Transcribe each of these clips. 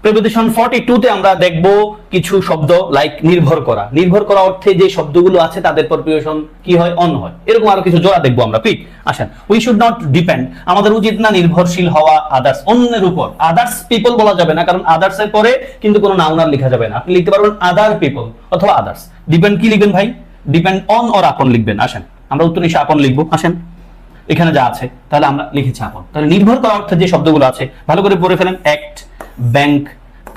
Preposition 42 তে আমরা দেখব কিছু শব্দ লাইক নির্ভর করা। নির্ভর করা অর্থে যে শব্দগুলো আছে তাদের পর প্রিপোজিশন কি হয়? অন হয়। এরকম আরো কিছু জোড়া দেখবো আমরা। কুইক আসেন। উই শুড নট ডিপেন্ড, আমাদের উচিত না নির্ভরশীল হওয়া আদার্স, অন্যের উপর। আদার্স পিপল বলা যাবে না, কারণ আদার্স এর পরে কিন্তু কোনো নাউন আর লেখা যাবে না। আপনি লিখতে পারবেন আদার পিপল অথবা আদার্স। ডিপেন্ড কি লিখবেন ভাই? ডিপেন্ড অন অর আপন লিখবেন। আসেন আমরা উত্তর নিশে আপন লিখবো। আসেন এখানে যা আছে তাহলে আমরা লিখেছি আপন। তাহলে নির্ভর করা অর্থে যে শব্দগুলো আছে ভালো করে পড়ে ফেলেন। Act, bank,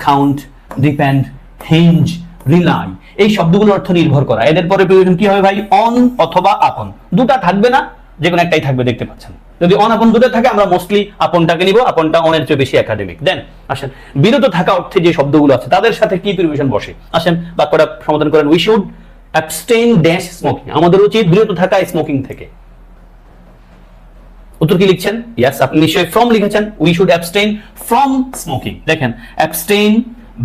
count, depend, hinge, rely, এই শব্দগুলোর অর্থ নির্ভর করা। এদের পরে প্রিপোজিশন কি হবে ভাই? অন অথবা আপন। দুটা থাকবে না, যে কোনো একটাই থাকবে, দেখতে পাচ্ছেন। যদি অন আপন দুটো থাকে আমরা মোস্টলি আপনটাকে নিব, আপনটা অনের চেয়ে বেশি একাডেমিক। দেন আসেন বিরত থাকা অর্থে যে শব্দগুলো আছে তাদের সাথে কি প্রিপোজিশন বসে? আসেন বাক্যটা সমাধান করেন। We should abstain dash smoking, আমাদের উচিত বিরত থাকা স্মোকিং থেকে। উত্তর কি লিখছেন? ইয়েস, আপনি নিশ্চয়ই ফ্রম লিখেছেন। We should abstain from smoking. দেখেন abstain,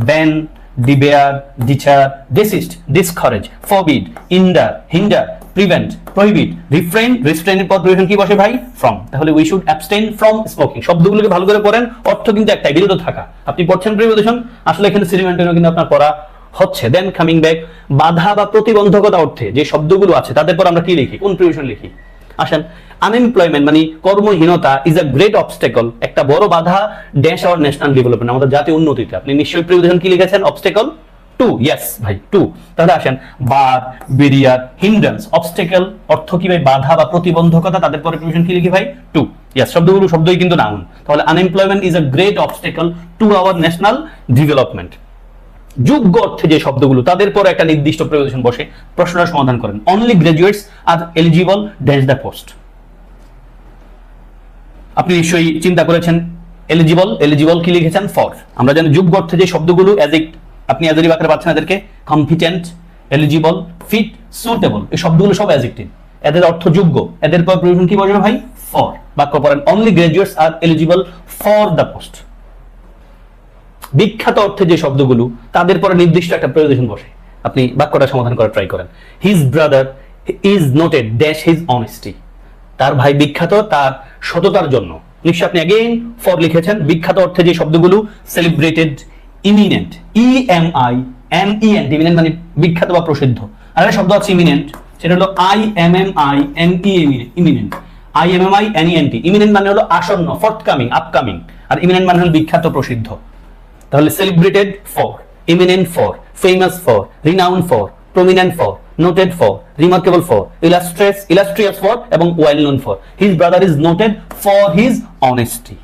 ban, debar, deter, desist, discourage, forbid, hinder, hinder, prevent, prohibit, refrain. রিফ্রেনের পর প্রিভেন্ট কি বসে ভাই? ফ্রম। তাহলে we should abstain from smoking. শব্দগুলোকে ভালো করে পড়েন, অর্থ কিন্তু একটাই, বিরত থাকা। আপনি পড়ছেন প্রিপোজিশন, আসলে এখানে সিরিমেন্টেনও কিন্তু আপনার পড়া হচ্ছে। দেন কামিং ব্যাক, বাধা বা প্রতিবন্ধকতা অর্থে যে শব্দগুলো আছে তাদের পর আমরা কি লিখি? কোন প্রিপোজিশন লিখি? আসেন আনএমপ্লয়মেন্ট মানে কর্মহীনতা ইজ আ গ্রেট অবস্টেকল, একটা বড় বাধা ড্যাশ আওয়ার ন্যাশনাল ডেভেলপমেন্ট, আমাদের জাতীয় উন্নতিতে। আপনি নিশ্চয়ই প্রিপোজিশন কি লিখেছেন? Obstacle to. ইয়েস ভাই, টু। তাহলে আসেন বার, বেরিয়ার, হিন্ড্রেন্স, অবস্টেকল অর্থ কি ভাই? বাধা বা প্রতিবন্ধকতা, তাদের পরে প্রিপোজিশন কি লিখি ভাই? টু। ইয়েস, শব্দগুলো শব্দই কিন্তু নাউন। তাহলে unemployment is a great obstacle to our national development. যোগ্য অর্থে যে শব্দগুলো তাদের পর একটা নির্দিষ্ট প্রিপোজিশন বসে। প্রশ্নটা সমাধান করেন। Only graduates are eligible dash the post. আপনি নিশ্চয়ই চিন্তা করেছেন এলিজিবল, এলিজিবল কি লিখেছেন? ফর। আমরা জানি যোগ্য অর্থে যে শব্দগুলো আপনি অ্যাডজেক্টিভ আকারে পাচ্ছেন এদেরকে কম্পিটেন্ট, এলিজিবল, ফিট, সুটেবল, এই শব্দগুলো সব অ্যাডজেক্টিভ, এদের অর্থ যোগ্য। এদের পর প্রিপোজিশন কি বসবে ভাই? ফর। বাক্য পড়েন। Only graduates are eligible for the post. বিখ্যাত অর্থে যে শব্দগুলো তাদের পরে নির্দিষ্ট একটা প্রিপোজিশন বসে। আপনি বাক্যটা সমাধান করার ট্রাই করেন। His brother is noted dash his honesty, তার ভাই বিখ্যাত তার সততার জন্য। নিশ্চয় আপনি अगेन ফর লিখেছেন। বিখ্যাত অর্থে যে শব্দগুলো সেলিব্রেটেড, ইমিনেন্ট, EMINENT, ইমিনেন্ট মানে বিখ্যাত বা প্রসিদ্ধ। আর একটা শব্দ আছে ইমিনেন্ট, সেটা হলো IMMINE, ইমিনেন্ট, IMMINENT। ইমিনেন্ট মানে হলো আসন্ন, ফর্থকামিং, আপকামিং, আর ইমিনেন্ট মানে হলো বিখ্যাত, প্রসিদ্ধ। তাহলে celebrated for, eminent for, famous for, renowned for, prominent for, noted for, remarkable for, illustrious for এবং well known for. His brother is noted for his honesty.